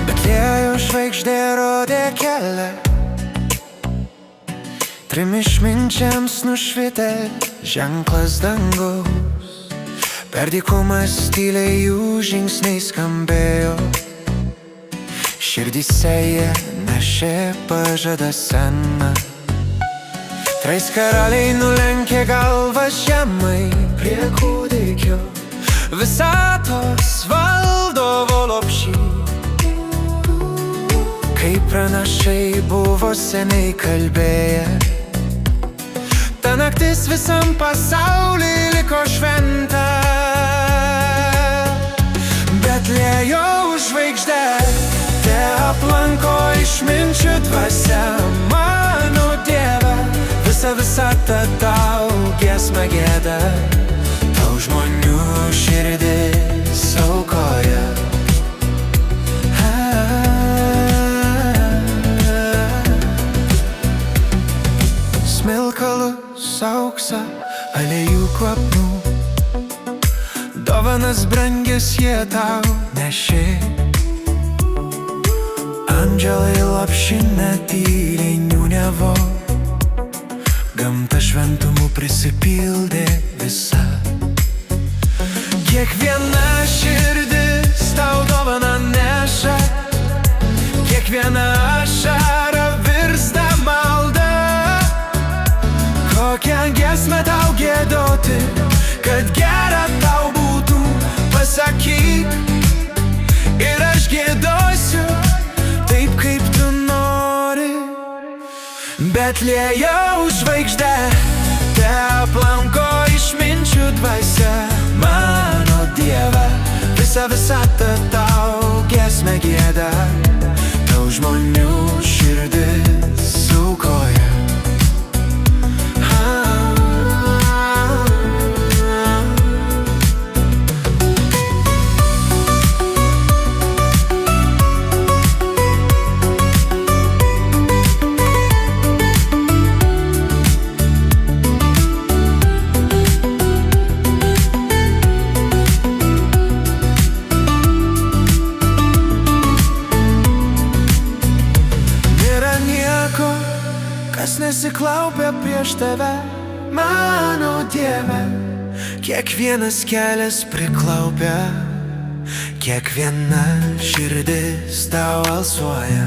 Betliejaus žvaigždė rodė kelią, trim išminčiams nušvitė ženklas dangaus. Per dykumas tyliai jų žingsniai skambėjo, širdyse jie nešė pažadą seną. Trys karaliai nulenkė galvas žemai prie kūdikio, visatos valdovo lopšy. Kaip pranašai buvo seniai kalbėję, ta naktis visam pasauliui liko šventa. Betliejaus žvaigždė te aplanko išminčių dvasia. Mano Dieve, visa visata tau giesmę gieda, tau žmonių širdis aukoja. Smilkalus, auksą, aliejų kvapų, dovanas brangias jie tau nešė. Andželai lopšina tyliai niūniavo, gamta šventumų prisipildė visa. Kiekviena širdis tau dovaną neša, kiekviena ašara virsta malda. Kokią giesmę tau giedoti, kad gera tau būtų, pasakyk, ir aš giedosiu taip, kaip tu nori. Betliejaus žvaigždė te aplanko išminčių dvasia. Mano Dieve, visa visata tau giesmę gieda, tau žmonių širdis aukoja. Kas nesiklaupia prieš tave, mano Dieve, kiekvienas kelias priklaupia, kiekviena širdis tau alsuoja.